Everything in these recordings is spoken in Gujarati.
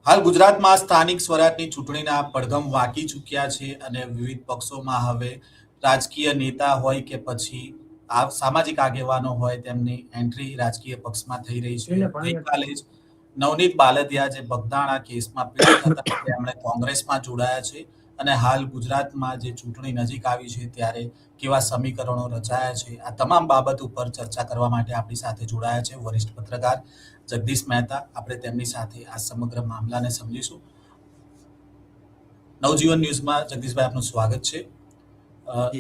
હાલ ગુજરાતમાં સ્થાનિક સ્વરાજની ચૂંટણીના પડઘમ વાગી ચૂક્યા છે અને વિવિધ પક્ષોમાં હવે રાજકીય નેતા હોય કે પછી આ સામાજિક આગેવાનો હોય તેમની એન્ટ્રી રાજકીય પક્ષમાં થઈ રહી છે. ગઈકાલે જ નવનીત બાલદિયા જે બગદાણા કેસમાં પીડિત હતા તેમણે કોંગ્રેસમાં જોડાયા છે અને હાલ ગુજરાતમાં જે ચૂંટણી નજીક આવી છે ત્યારે કેવા સમીકરણો રચાયા છે આ તમામ બાબત ઉપર ચર્ચા કરવા માટે આપણી સાથે જોડાયા છે વરિષ્ઠ પત્રકાર જગદીશ મહેતા. આપણે તેમની સાથે આ સમગ્ર મામલાને સમજીશું. નવજીવન ન્યૂઝમાં જગદીશભાઈ આપનું સ્વાગત છે.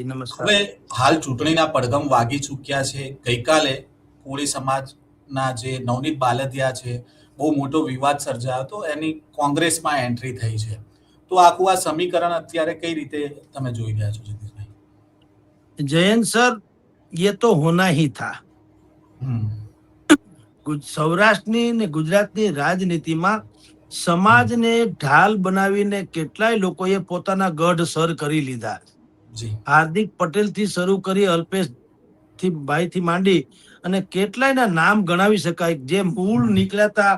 નમસ્કાર. હવે હાલ ચૂંટણીના પડઘમ વાગી ચૂક્યા છે. ગઈકાલે કોળી સમાજના જે નવનીત બાલદિયા છે બહુ મોટો વિવાદ સર્જાયો હતો, એની કોંગ્રેસમાં એન્ટ્રી થઈ છે. તો આખું આ સમીકરણ અત્યારે કઈ રીતે તમે જોઈ રહ્યા છો જગદીશભાઈ? जयंत सर, ये तो होना ही था. સૌરાષ્ટ્રની ને ગુજરાતની રાજનીતિમાં સમાજને ઢાલ બનાવીને કેટલાય લોકોએ પોતાના ગઢ સર કરી લીધા. હાર્દિક પટેલ થી શરૂ કરી અલ્પેશ થી ભાઈ થી માંડી અને કેટલાયના નામ ગણાવી શકાય જે મૂળ નીકળ્યા હતા,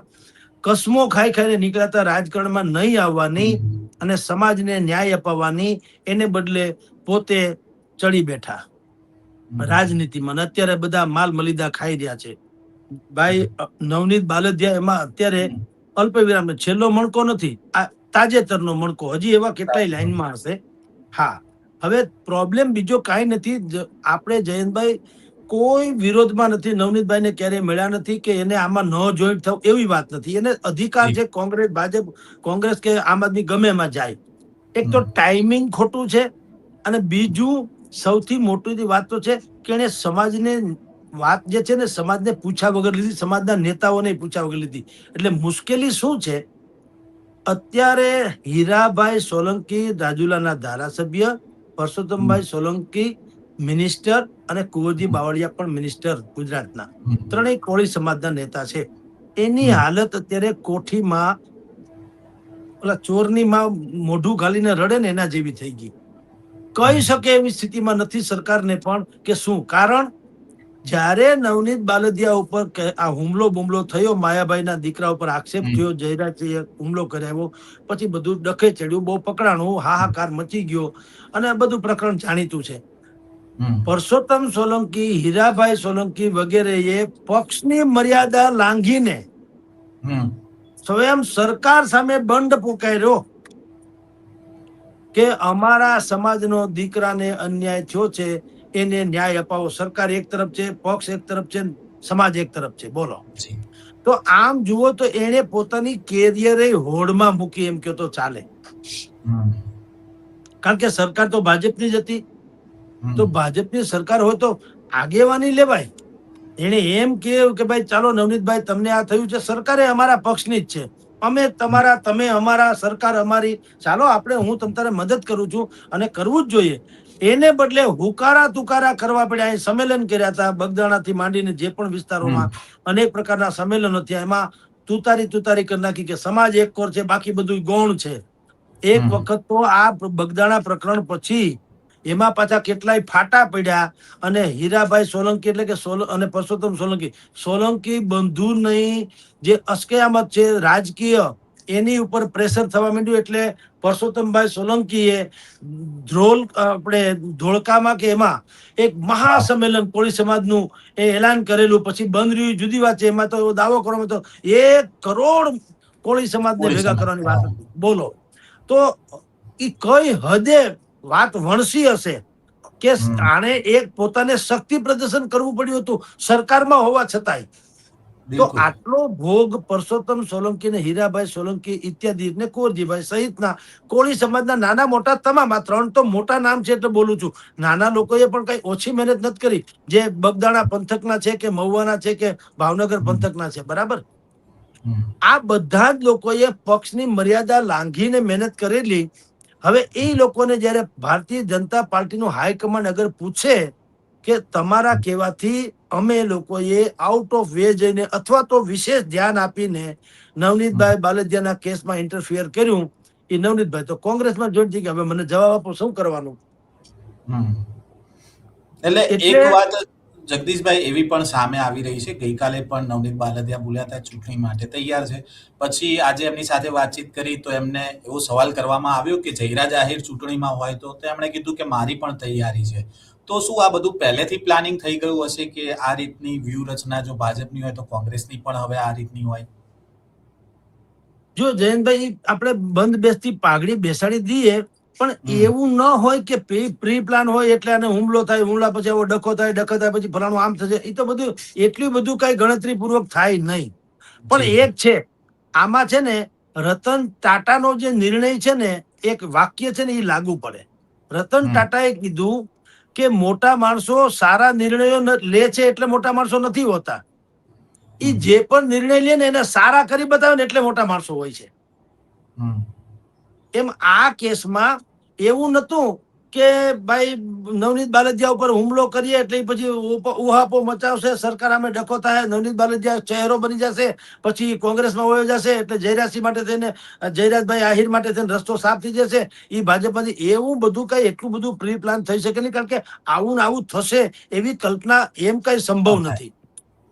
કસમો ખાઈ ખાઈને નીકળ્યા હતા રાજકારણમાં નહીં આવવાની અને સમાજને ન્યાય અપાવવાની, એને બદલે પોતે ચડી બેઠા રાજનીતિમાં. અત્યારે બધા માલ મલિદા ખાઈ રહ્યા છે. ભાઈ નવનીત બાલદિયા એમાં અત્યારે અલ્પ વિરામ છેલ્લો મણકો નથી, આ તાજેતરનો મણકો. હજી એવા કેટલાય લાઈનમાં હશે. હા, હવે પ્રોબ્લેમ બીજો કાંઈ નથી. આપણે જયંતભાઈ કોઈ વિરોધમાં નથી, નવનીતભાઈ ને ક્યારેય મળ્યા નથી કે એને આમાં ન જોઈન્ટ થવું એવી વાત નથી. એને અધિકાર છે કોંગ્રેસ, ભાજપ, કોંગ્રેસ કે આમ આદમી ગમે એમાં જાય. એક તો ટાઈમિંગ ખોટું છે અને બીજું સૌથી મોટી વાત તો છે કે એને સમાજને વાત જે છે ને સમાજને પૂછ્યા વગર લીધી, સમાજના નેતાઓને પૂછ્યા વગર લીધી. એટલે મુશ્કેલી શું છે, અત્યારે હીરાભાઈ સોલંકી રાજુલાના ધારાસભ્ય, પરસોત્તમભાઈ સોલંકી મિનિસ્ટર અને કુંવરજી બાવળિયા પણ મિનિસ્ટર ગુજરાતના, ત્રણેય કોળી સમાજના નેતા છે. એની હાલત અત્યારે કોઠીમાં ઓલા ચોરની માં મોઢું ઘાલીને રડે ને એના જેવી થઈ ગઈ. કહી શકે એવી સ્થિતિમાં નથી સરકારને પણ કે શું કારણ. જ્યારે નવનીત બાલદિયા ઉપર આ હુમલો બુમલો થયો, માયાભાઈના દીકરા ઉપર આક્ષેપ થયો, જયરાજસિંહે હુમલો કરાવ્યો, પછી બધું ડખે ચડ્યું, બહુ પકડાણું, હાહાકાર મચી ગયો અને બધું પ્રકરણ જાણીતું છે. પરસોત્તમ સોલંકી, હીરાભાઈ સોલંકી વગેરેએ પક્ષની મર્યાદા લાંઘીને સ્વયં સરકાર સામે બંધ પુકાર્યો કે અમારા સમાજનો દીકરાને અન્યાય થયો છે, એને ન્યાય અપાવો. સરકાર એક તરફ છે, પક્ષ એક તરફ છે, સમાજ એક તરફ છે. બોલો. તો આમ જુઓ તો એને પોતાની કેરિયર હોડમાં મૂકી એમ કે તો ચાલે. કારણ કે સરકાર તો ભાજપની જ હતી. તો ભાજપની સરકાર હોય તો આગેવાની લેવાય. એને એમ કે ભાઈ ચાલો નવનીતભાઈ તમને આ થયું છે, સરકારે અમારા પક્ષની જ છે, અમે તમારા, તમે અમારા, સરકાર અમારી, ચાલો આપણે, હું તમારે મદદ કરું છું અને કરવું જ જોઈએ. એને બદલે હુકારા તુકારા કરવા પડ્યા. સંમેલન કર્યા હતા બગદાણાથી માંડીને જે પણ વિસ્તારોમાં અનેક પ્રકારના સંમેલનો થયા. એમાં તુતારી કરી નાખી કે સમાજ એક કોર છે, બાકી બધું ગૌણ છે. એક વખત તો આ બગદાણા પ્રકરણ પછી એમાં પાછા કેટલાય ફાટા પડ્યા અને હીરાભાઈ સોલંકી એટલે કે અને પરસોત્તમ સોલંકી બંધુ નહીં, જે અસ્કયામત છે રાજકીય, એની ઉપર પ્રેશર થવા માંડ્યું. એટલે પરસોત્તમભાઈ સોલંકીએ આપણે ધોળકામાં કે એમાં એક મહાસંમેલન કોળી સમાજનું એ એલાન કરેલું. પછી બંધ રહ્યું, જુદી વાત છે. એમાં તો દાવો કરવામાં તો 1 કરોડ કોળી સમાજને ભેગા કરવાની વાત હતી. બોલો. તો એ કઈ હદે વાત વણસી હશે કે આને એક પોતાને શક્તિ પ્રદર્શન કરવું પડ્યું હતું સરકારમાં હોવા છતાંય. તો આટલો ભોગ પરસોત્તમ સોલંકી ને હીરાભાઈ સોલંકી ઇત્યાદિ ને કુંવરજીભાઈ સહિતના કોળી સમાજના નાના મોટા તમામ, આ 3 તો મોટા નામ છે એટલે બોલું છું, નાના લોકોએ પણ કઈ ઓછી મહેનત નથી કરી. જે બગદાણા પંથકના છે કે મહુવાના છે કે ભાવનગર પંથકના છે, બરાબર. આ બધા જ લોકોએ પક્ષની મર્યાદા લાંઘીને મહેનત કરેલી. હવે એ લોકોને જયારે ભારતીય જનતા પાર્ટીનું હાઈકમાન્ડ અગર પૂછે કે તમારા કહેવાથી અમે લોકોએ આઉટ ઓફ વે જઈને અથવા તો વિશેષ ધ્યાન આપીને નવનીતભાઈ બાલદિયાના કેસમાં ઇન્ટરફિયર કર્યું, એ નવનીતભાઈ તો કોંગ્રેસમાં જોઈન થઈ ગયા. હવે મને જવાબ આપો, શું કરવાનું? એટલે એક વાત જગદીશભાઈ, એવી પણ સામે આવી રહી છે, ગઈકાલે પણ નવનીત બાલદિયા બોલ્યા હતા ચૂંટણી માટે તૈયાર છે, પછી આજે એમની સાથે વાતચીત કરી તો એમને એવો સવાલ કરવામાં આવ્યો કે જયરાજ આહિર ચૂંટણીમાં હોય તો એમણે કીધું કે મારી પણ તૈયારી છે. તો શું આ બધું પહેલેથી પ્લાનિંગ થઈ ગયું હશે કે આ રીતની વ્યૂહરચના જો ભાજપની હોય તો કોંગ્રેસની પણ હવે આ રીતની હોય? જો જયંતભાઈ, આપણે બંધ બેસતી પાઘડી બેસાડી દઈએ, પણ એવું ન હોય કે પ્રી પ્લાન હોય એટલે આને હુમલો થાય, હુમલા પછી આવો ડખો થાય પછી ફલાણું આમ થશે. એ તો બધું એટલું બધું કઈ ગણતરી પૂર્વક થાય નહીં. પણ એક છે, આમાં છે ને રતન ટાટાનો જે નિર્ણય છે ને, એક વાક્ય છે ને એ લાગુ પડે. રતન ટાટાએ કીધું કે મોટા માણસો સારા નિર્ણયો લે છે એટલે મોટા માણસો નથી હોતા. એ જે પણ નિર્ણય લે ને એને સારા કરી બતાવે ને એટલે મોટા માણસો હોય છે. એમ આ કેસમાં એવું નતું કે ભાઈ નવનીત બાલદિયા ઉપર હુમલો કરીએ એટલે પછી ઉહાપો મચાવશે, સરકાર સામે ડખો થાય, નવનીત બાલદિયા ચહેરો બની જશે, પછી કોંગ્રેસમાં વયો જશે એટલે જયરાજસિંહ માટે થઈને, જયરાજભાઈ આહિર માટે થઈને રસ્તો સાફ થઈ જશે. એ ભાજપમાંથી એવું બધું કઈ એટલું બધું પ્રી પ્લાન થઈ શકે નહીં, કારણ કે આવું ને આવું થશે એવી કલ્પના એમ કઈ સંભવ નથી.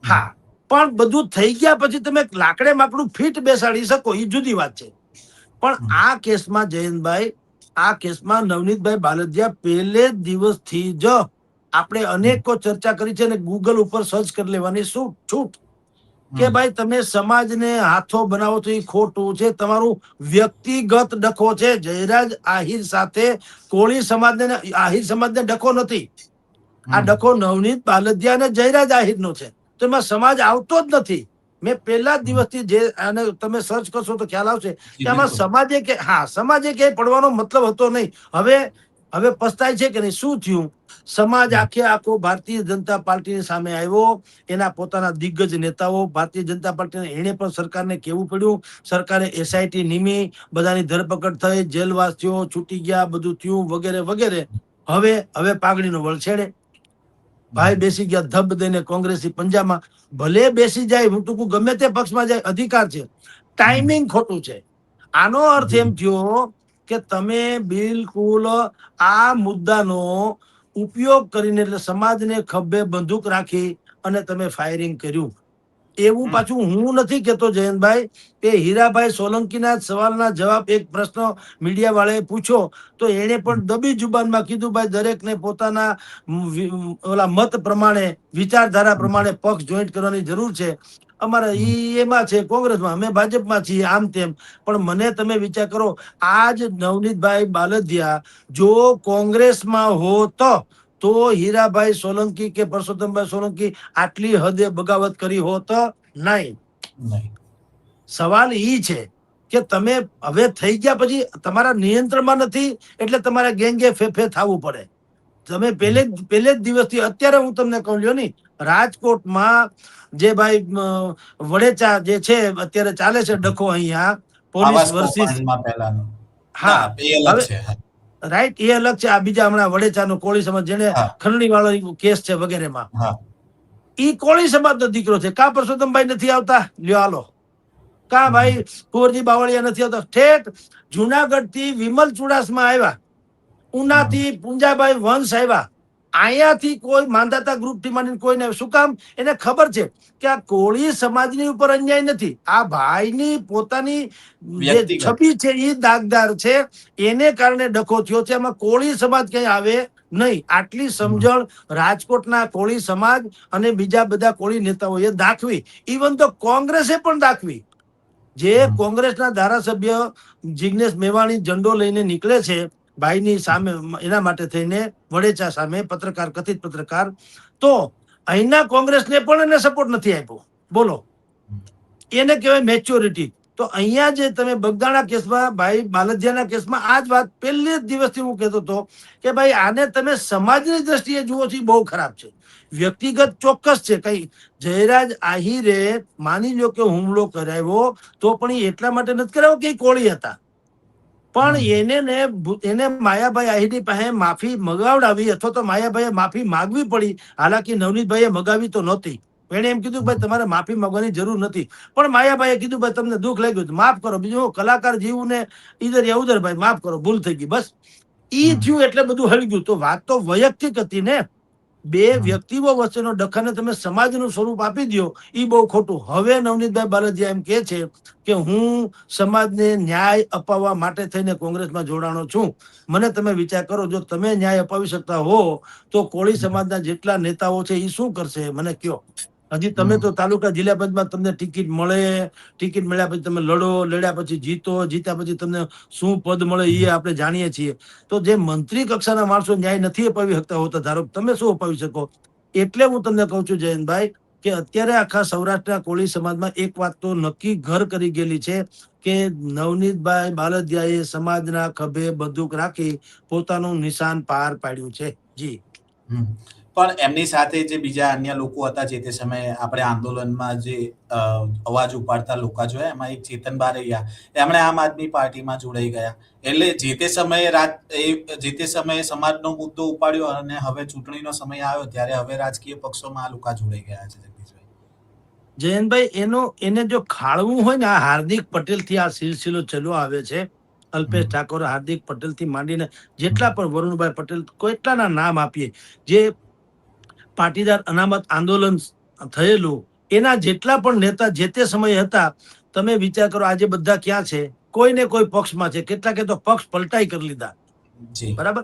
હા, પણ બધું થઈ ગયા પછી તમે લાકડે માકડું ફીટ બેસાડી શકો એ જુદી વાત છે. પણ આ કેસમાં જયંતભાઈ, આ કેસમાં નવનીતભાઈ બાલદિયા પહેલે દિવસથી જ આપણે અનેકો ચર્ચા કરી છે અને ગૂગલ ઉપર સર્ચ કરી લેવાની છૂટ કે ભાઈ તમે સમાજને હાથો બનાવો તો એ ખોટું છે, તમારું વ્યક્તિગત ડખો છે. જયરાજ આહિર સાથે કોળી સમાજને, આહિર સમાજને ડખો નથી. આ ડખો નવનીત બાલદિયા અને જયરાજ આહિરનો છે. તો એમાં સમાજ આવતો જ નથી. મેં પહેલા દિવસથી જે આને તમે સર્ચ કરશો તો ખ્યાલ આવશે કે આમાં સમાજે કે સમાજે કે પડવાનો મતલબ હતો નહીં. હવે પસ્તાય છે કે નહીં? શું થયું? સમાજ આખો ભારતીય જનતા પાર્ટીની સામે આવ્યો. એના પોતાના દિગ્ગજ નેતાઓ ભારતીય જનતા પાર્ટીને, એને પણ સરકારને કહેવું પડ્યું. સરકારે એસઆઈટી નીમી, બધાની ધરપકડ થઈ, જેલવાસીઓ છૂટી ગયા, બધું થયું વગેરે વગેરે. હવે પાઘડીનો વળ છેડે. ભાઈ બેસી ગયા ધબ દઈને કોંગ્રેસી પંજામાં. ભલે બેસી જાય, હું ટૂંકું ગમે તે પક્ષમાં જાય, અધિકાર છે. ટાઈમિંગ ખોટું છે. આનો અર્થ એમ થયો કે તમે બિલકુલ આ મુદ્દાનો ઉપયોગ કરીને, એટલે સમાજને ખભે બંદૂક રાખી અને તમે ફાયરિંગ કર્યું. એવું પાછું હું નથી કેતો જયંતભાઈ, કે હીરાભાઈ સોલંકીના સવાલના જવાબ, એક પ્રશ્ન મીડિયા વાળાએ પૂછ્યો તો એને પણ દબી જુબાનમાં કીધું, ભાઈ દરેકને પોતાના ઓલા મત પ્રમાણે, વિચારધારા પ્રમાણે પક્ષ જોઈન્ટ કરવાની જરૂર છે. અમારા એમાં છે કોંગ્રેસમાં, અમે ભાજપમાં છીએ, આમ તેમ. પણ મને તમે વિચાર કરો, આજ નવનીતભાઈ બાલદિયા જો કોંગ્રેસમાં હોત તો હીરાભાઈ સોલંકી કે પરસોત્તમભાઈ સોલંકી આટલી હદે બગાવત કરી હોત નહીં. સવાલ ઈ છે કે તમે હવે થઈ ગયા પછી તમારા નિયંત્રણમાં નથી એટલે તમારે ગેંગે ફેફે થવું પડે. તમે પહેલે જ દિવસથી, અત્યારે હું તમને કહું લ્યો ની, રાજકોટમાં જે ભાઈ વડેચા જે છે અત્યારે ચાલે છે ડખો, અહીંયા પોલીસ વર્સિસ, હા હવે રાઈટ, એ અલગ છે. આ બીજા હમણાં વડેચાનો કોળી સમાજ જેને ખરણી વાળો કેસ છે વગેરેમાં, ઈ કોળી સમાજનો દીકરો છે. કા પરસોત્તમભાઈ નથી આવતા? લ્યો હાલો. કા ભાઈ કુંવરજી બાવળિયા નથી આવતા? ઠેઠ જુનાગઢ થી વિમલ ચુડાસમા આવ્યા, ઉનાથી પુંજાભાઈ વંશ આવ્યા, અહીંયાથી કોઈ માંધાતા ગ્રુપ થી માંડીને કોઈ નહીં. શું કામ? એને ખબર છે કે આ કોળી સમાજની ઉપર અન્યાય નથી, આ ભાઈની પોતાની જે છબી છે એ દાગદાર છે, એને કારણે ડખો થયો છે. એમાં કોળી સમાજ ક્યાંય આવે નહીં. આટલી સમજણ રાજકોટના કોળી સમાજ અને બીજા બધા કોળી નેતાઓએ દાખવી. ઇવન તો કોંગ્રેસે પણ દાખવી. જે કોંગ્રેસના ધારાસભ્ય જિગ્નેશ મેવાણી ઝંડો લઈને નીકળે છે ભાઈની સામે, એના માટે થઈને વડેચા સામે, પત્રકાર, કથિત પત્રકાર, તો અહીંના કોંગ્રેસને પણ એને સપોર્ટ નથી આપ્યો. બોલો, એને કહેવાય મેચ્યોરિટી. તો અહીંયા જે તમે બગદાણા કેસમાં, ભાઈ બાલદિયાના કેસમાં આ જ વાત પહેલે જ દિવસથી હું કહેતો હતો કે ભાઈ આને તમે સમાજની દ્રષ્ટિએ જુઓ છો, બહુ ખરાબ છે. વ્યક્તિગત ચોક્કસ છે. કઈ જયરાજ આહિરે માની લો કે હુમલો કરાવ્યો તો પણ એટલા માટે નથી કરાવ્યો કે કોળી હતા, પણ એને માયાભાઈ આહિરની પાસે માફી મગાવડાવી, અથવા તો માયાભાઈએ માફી માગવી પડી. હાલાકી નવનીતભાઈએ મગાવી તો નહોતી. એને એમ કીધું ભાઈ તમારે માફી માંગવાની જરૂર નથી, પણ માયાભાઈએ કીધું ભાઈ તમને દુઃખ લાગ્યું માફ કરો, બીજું કલાકાર જીવું ને ઈધર યા ઉધર, ભાઈ માફ કરો, ભૂલ થઈ ગઈ, બસ ઈ થયું એટલે બધું હળી ગયું. તો વાત તો વૈયક્તિક હતી ને. બે વ્યક્તિઓ વચ્ચેનો ડખાને તમે સમાજનું સ્વરૂપ આપી દો, એ બહુ ખોટું. હવે નવનીતભાઈ બાલદિયા એમ કે છે કે હું સમાજને ન્યાય અપાવવા માટે થઈને કોંગ્રેસમાં જોડાણો છું. મને તમે વિચાર કરો, જો તમે ન્યાય અપાવી શકતા હો તો કોળી સમાજના જેટલા નેતાઓ છે એ શું કરશે મને કયો. હજી તમે તો તાલુકા જિલ્લા પંચમાં તમને ટિકિટ મળે, ટિકિટ મળ્યા પછી તમે લડો, લડ્યા પછી જીતો, જીત્યા પછી તમને શું પદ મળે એ આપણે જાણીએ છીએ. તો જે મંત્રી કક્ષાના માણસો ન્યાય નથી અપાવી શકતા હોતા, ધારો તમે શું અપાવી શકો? એટલે હું તમને કહું છું જયંતભાઈ કે અત્યારે આખા સૌરાષ્ટ્રના કોળી સમાજમાં એક વાત તો નક્કી ઘર કરી ગયેલી છે કે નવનીતભાઈ બાલદિયાએ સમાજના ખભે બંદૂક રાખી પોતાનું નિશાન પાર પાડ્યું છે. જી. પણ એમની સાથે જે બીજા અન્ય લોકો હતા જે તે સમયે આપણે આંદોલનમાં જે અવાજ ઉપાડતા લોકો જોયા, એમાં એક ચેતન બારૈયા, એમણે આમ આદમી પાર્ટીમાં જોડાઈ ગયા. એટલે જે તે સમયે સમાજનો મુદ્દો ઉપાડ્યો અને હવે ચૂંટણીનો સમય આવ્યો ત્યારે હવે રાજકીય પક્ષોમાં આ લોકો જોડાઈ ગયા છે. જયંતભાઈ એને જો ખાળવું હોય ને, આ હાર્દિક પટેલ થી આ સિલસિલો ચલો આવે છે. અલ્પેશ ઠાકોર, હાર્દિક પટેલ થી માંડીને જેટલા પણ વરુણભાઈ પટેલ, કેટલાના નામ આપીએ, જે પાટીદાર અનામત આંદોલન થયેલું એના જેટલા પણ નેતા જે તે સમયે હતા, તમે વિચાર કરો આજે બધા ક્યાં છે? કોઈ ને કોઈ પક્ષમાં છે. કેટલાકે તો પક્ષ પલટાઈ કરી લીધા. બરાબર.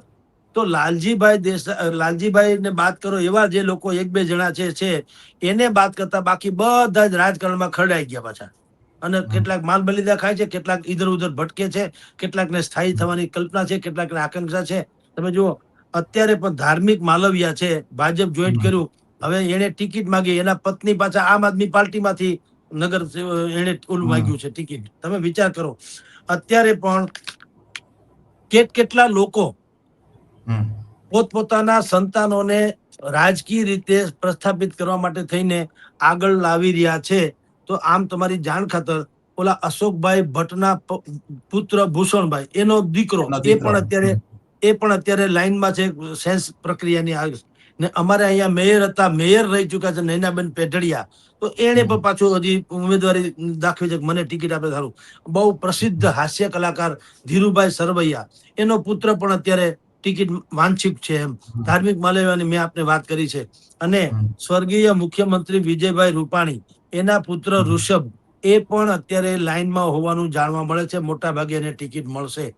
તો લાલજીભાઈ ને બાદ કરો, એવા જે લોકો એક બે જણા છે એને બાદ કરતા બાકી બધા જ રાજકારણમાં ખરડાઈ ગયા પાછા. અને કેટલાક માલ બલિદા ખાય છે, કેટલાક ઇધર ઉધર ભટકે છે, કેટલાકને સ્થાયી થવાની કલ્પના છે, કેટલાકને આકાંક્ષા છે. તમે જુઓ અત્યારે પણ ધાર્મિક માલવિયા છે, ભાજપ જોઈન્ટ કર્યું, હવે એને ટિકિટ માંગી, એના પત્ની પાછા આમ આદમી પાર્ટીમાંથી નગર એને ઓલું માંગ્યું છે ટિકિટ. તમે વિચાર કરો, અત્યારે પણ કેટલા લોકો પોતપોતાના સંતાનોને રાજકીય રીતે પ્રસ્થાપિત કરવા માટે થઈને આગળ લાવી રહ્યા છે. તો આમ તમારી જાણ ખાતર ઓલા અશોકભાઈ ભટ્ટના પુત્ર ભૂષણભાઈ, એનો દીકરો, એ પણ અત્યારે લાઈનમાં છે સેન્સ પ્રક્રિયાની આવી. ને અમારે અહીંયા મેયર હતા, મેયર રહી ચુક્યા છે નૈનાબેન પેઢડિયા, તો એને પણ પાછું હજી ઉમેદવારી દાખવી છે, મને ટિકિટ આપે. સારું. બહુ પ્રસિદ્ધ હાસ્ય કલાકાર ધીરુભાઈ સરવૈયા, એનો પુત્ર પણ અત્યારે ટિકિટ વાંછિત છે. એમ ધાર્મિક માલવ્યાની મેં આપને વાત કરી છે. અને સ્વર્ગીય મુખ્યમંત્રી વિજયભાઈ રૂપાણી, એના પુત્ર ઋષભ, એ પણ અત્યારે લાઈનમાં હોવાનું જાણવા મળે છે. મોટા ભાગે એને ટિકિટ મળશે.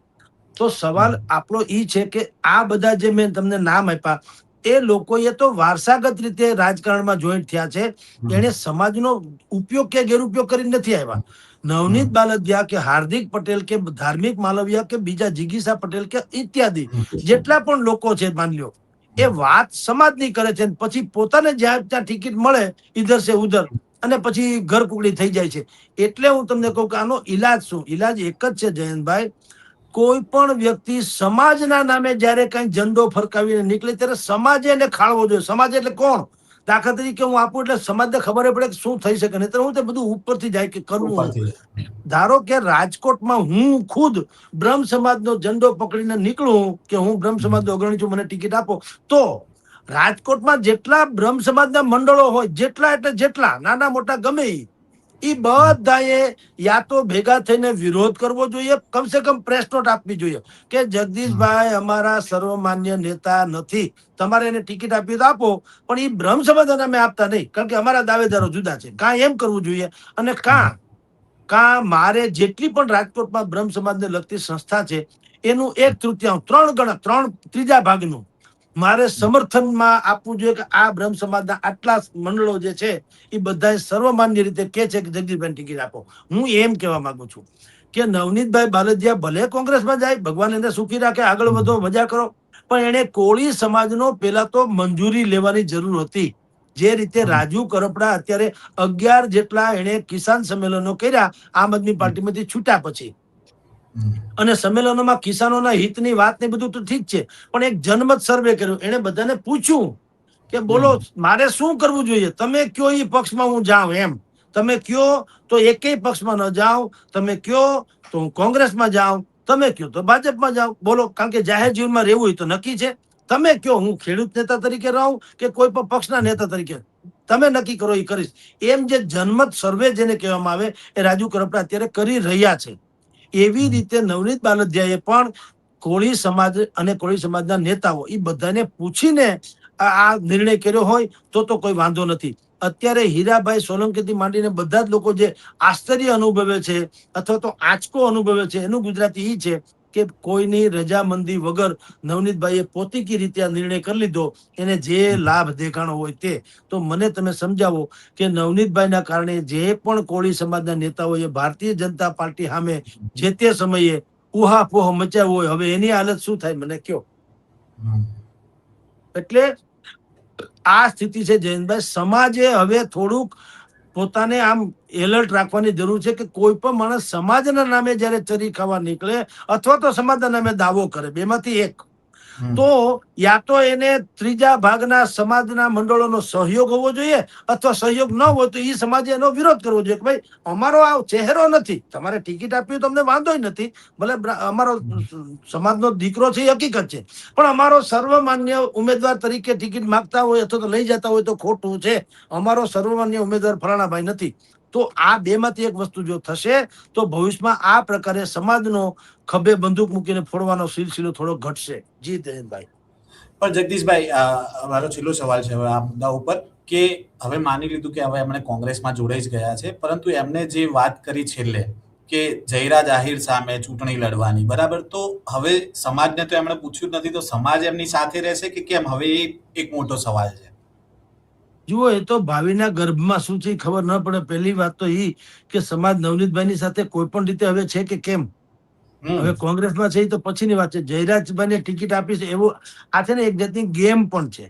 તો સવાલ આપણો ઈ છે કે આ બધા જે મેં તમને નામ આપ્યા, એ લોકોએ તો વારસાગત રીતે રાજકારણમાં જોઈન્ટ થયા છે. એને સમાજનો ઉપયોગ કે ગેરઉપયોગ કરી નથી આવ્યા. નવનીત બાલદિયા કે હાર્દિક પટેલ કે ધાર્મિક માલવિયા કે બીજા જિગીસા પટેલ કે ઇત્યાદિ જેટલા પણ લોકો છે, માની લો, એ વાત સમાજની કરે છે. પછી પોતાને જ્યાં ત્યાં ટિકિટ મળે ઇધર સે ઉધર, અને પછી ઘર કુકડી થઈ જાય છે. એટલે હું તમને કહું કે આનો ઈલાજ શું? ઈલાજ એક જ છે જયંતભાઈ, કોઈ પણ વ્યક્તિ સમાજના નામે જયારે કઈ ઝંડો ફરકાવીને નીકળે ત્યારે સમાજે એને ખાળવો જોઈએ. સમાજ એટલે કોણ? દાખલા તરીકે હું આપું એટલે સમાજને ખબર પડે કે શું થઈ શકે, નહીં હું તે બધું ઉપરથી જાય કે કરવું. ધારો કે રાજકોટમાં હું ખુદ બ્રહ્મ સમાજનો ઝંડો પકડીને નીકળું કે હું બ્રહ્મ સમાજનો અગ્રણી છું, મને ટિકિટ આપો, તો રાજકોટમાં જેટલા બ્રહ્મ સમાજના મંડળો હોય, જેટલા એટલે જેટલા નાના મોટા ગમે એ બધાએ યા તો ભેગા થઈને વિરોધ કરવો જોઈએ, કમસે કમ પ્રેસ નોટ આપવી જોઈએ કે જગદીશભાઈ અમારા સર્વમાન્ય નેતા નથી, તમારે એને ટિકિટ આપી તો આપો, પણ એ બ્રહ્મ સમાજ અમે આપતા નહીં, કારણ કે અમારા દાવેદારો જુદા છે. કાં એમ કરવું જોઈએ. અને કાં મારે જેટલી પણ રાજકોટમાં બ્રહ્મ સમાજને લગતી સંસ્થા છે એનું 1/3 ત્રીજા ભાગનું મારે સમર્થનમાં આપવું જોઈએ કે આ બ્રહ્મ સમાજના આટલા મંડળો જે છે એ બધા સર્વમાન્ય રીતે કે છે કે જગદીશભાઈ ટિકિટ આપો. હું એમ કહેવા માંગુ છું કે નવનીતભાઈ બાલદિયા ભલે કોંગ્રેસમાં જાય, ભગવાન એને સુખી રાખે, આગળ વધો, મજા કરો, પણ એને કોળી સમાજનો પેલા તો મંજૂરી લેવાની જરૂર હતી. જે રીતે રાજુ કરપડા અત્યારે 11 જેટલા એને કિસાન સંમેલનો કર્યા આમ આદમી પાર્ટીમાંથી છૂટ્યા પછી, અને સંમેલનોમાં કિસાનોના હિતની વાત ને બધું તો ઠીક છે, પણ એક જનમત સર્વે કર્યો, એને બધાને પૂછ્યું કે બોલો મારે શું કરવું જોઈએ, તમે કયો એ પક્ષમાં હું જાઉં. એમ તમે કયો તો એકેય પક્ષમાં ન જાઉં, તમે કયો તો હું કોંગ્રેસમાં જાઉં, તમે કયો તો ભાજપમાં જાઉં. બોલો, કારણ કે જાહેર જીવનમાં રહેવું હોય તો નક્કી છે. તમે કયો હું ખેડૂત નેતા તરીકે રહું કે કોઈ પણ પક્ષના નેતા તરીકે, તમે નક્કી કરો, એ કરીશ. એમ જે જનમત સર્વે જેને કહેવામાં આવે એ રાજુ કરપડા અત્યારે કરી રહ્યા છે. એવી રીતે નવનીત બાલદિયાએ પણ કોળી સમાજ અને કોળી સમાજના નેતાઓ એ બધાને પૂછીને આ નિર્ણય કર્યો હોય તો કોઈ વાંધો નથી. અત્યારે હીરાભાઈ સોલંકીથી માંડીને બધા જ લોકો જે આશ્ચર્ય અનુભવે છે અથવા તો આંચકો અનુભવે છે એનું ગુજરાતી એ છે કે કોઈની રજામંદી વગર નવનીતભાઈએ પોતીકી રીતે આ નિર્ણય કરી લીધો, એને જે લાભ દેખાણો હોય તે. તો મને તમે સમજાવો કે નવનીતભાઈના કારણે જે પણ કોળી સમાજના નેતાઓએ ભારતીય જનતા પાર્ટી સામે જે તે સમયે ઉહાપોહ મચાવ્યો હોય, હવે એની હાલત શું થાય મને કયો. એટલે આ સ્થિતિ છે જયંતભાઈ. સમાજે હવે થોડુંક પોતાને આમ એલર્ટ રાખવાની જરૂર છે કે કોઈ પણ માણસ સમાજના નામે જયારે ચરી ખાવા નીકળે અથવા તો સમાજના નામે દાવો કરે, બેમાંથી એક, તો યા તો એને ત્રીજા ભાગના સમાજના મંડળોનો સહયોગ હોવો જોઈએ અથવા સહયોગ ન હોય તો એ સમાજે એનો વિરોધ કરવો જોઈએ કે ભાઈ અમારો આ ચહેરો નથી, તમારે ટિકિટ આપવી તો અમને વાંધો નથી, ભલે અમારો સમાજનો દીકરો છે એ હકીકત છે, પણ અમારો સર્વમાન્ય ઉમેદવાર તરીકે ટિકિટ માંગતા હોય અથવા તો લઈ જતા હોય તો ખોટું છે, અમારો સર્વમાન્ય ઉમેદવાર ફલાણાભાઈ નથી. તો આ બેમાંથી એક વસ્તુ જો થશે તો ભવિષ્યમાં આ પ્રકારે સમાજનો ખભે બંદૂક મૂકીને ફોડવાનો સિલસિલો થોડો ઘટશે. જી જયંતભાઈ. પણ જગદીશભાઈ, મારો છેલ્લો સવાલ છે હવે આ મુદ્દા ઉપર કે હવે માની લીધું કે હવે એમણે કોંગ્રેસમાં જોડાઈ જ ગયા છે, પરંતુ એમને જે વાત કરી છેલ્લે કે જયરાજ આહિર સામે ચૂંટણી લડવાની, બરાબર, તો હવે સમાજને તો એમણે પૂછ્યું નથી, તો સમાજ એમની સાથે રહેશે કે કેમ? હવે એ એક મોટો સવાલ છે. જુઓ, એ તો ભાવિના ગર્ભમાં શું છે ખબર ન પડે. પહેલી વાત તો એ કે સમાજ નવનીતભાઈની સાથે કોઈ પણ રીતે હવે છે કે કેમ. હવે કોંગ્રેસમાં છે તો પછીની વાત છે. જયરાજભાઈને ટિકિટ આપી છે એવું આ છે ને એક જાતની ગેમ પણ છે.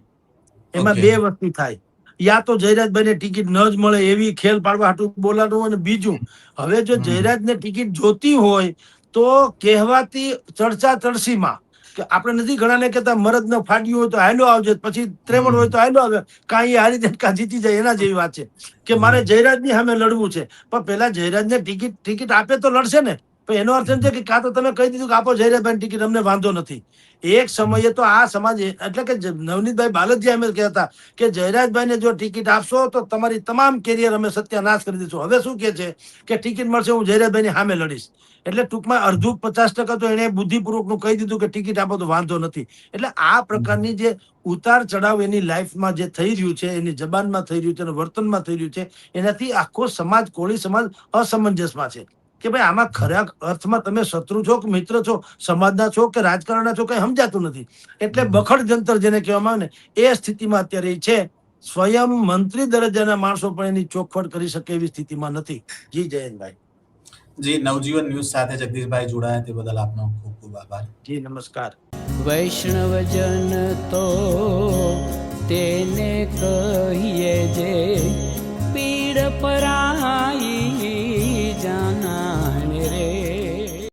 એમાં બે વસ્તુ થાય, યા તો જયરાજભાઈને ટિકિટ ન જ મળે એવી ખેલ પાડવા હાટું બોલાડવું, અને બીજું હવે જો જયરાજને ટિકિટ જોતી હોય તો કહેવાતી ચર્ચા ચડસીમાં કે આપણે નથી ઘણાને કહેતા મરદ ન ફાડ્યું હોય તો હાલો આવજે, પછી ત્રેવડ હોય તો હાલો આવે, કાંઈ હારી જાય કાં જીતી જાય, એના જેવી વાત છે કે મારે જયરાજની સામે લડવું છે. પણ પેલા જયરાજને ટિકિટ આપે તો લડશે ને. પણ એનો અર્થ એમ છે કે કાં તો તમે કહી દીધું કે આપો જયરાજભાઈ ટિકિટ, અમને વાંધો નથી. એક સમયે તો આ સમાજ એટલે કે નવનીતભાઈ બાલદિયા એમ કહેતા કે જયરાજભાઈને જો ટિકિટ આપશો તો તમારી તમામ કેરિયર અમે સત્યાનાશ કરી દઈશું. હવે શું કે છે કે ટિકિટ મળશે હું જયરાજભાઈની સામે લડીશ. એટલે ટૂંકમાં અડધું 50% તો એને બુદ્ધિપૂર્વકનું કહી દીધું કે ટિકિટ આપો તો વાંધો નથી. એટલે આ પ્રકારની જે ઉતાર ચઢાવ એની લાઈફમાં જે થઈ રહ્યું છે, એની જબાનમાં થઈ રહ્યું છે, વર્તનમાં થઈ રહ્યું છે, એનાથી આખો સમાજ, કોળી સમાજ અસમંજસમાં છે કે ભાઈ આમાં ખરા અર્થમાં તમે શત્રુ છો કે મિત્ર છો, સમાજના છો કે રાજકારણના છો, કઈ સમજાતું નથી. એટલે બખડ જંતર જેને કહેવામાં આવે ને એ સ્થિતિમાં અત્યારે છે. સ્વયં મંત્રી દરજ્જાના માણસો પણ એની ચોખવટ કરી શકે એવી સ્થિતિમાં નથી. જી જયંતભાઈ. જી, નવજીવન ન્યૂઝ સાથે જગદીશભાઈ જોડાયા તે બદલ આપનો ખૂબ ખૂબ આભાર. જી નમસ્કાર. વૈષ્ણવજન તો તેને કહીએ જે પીડ પરાઈ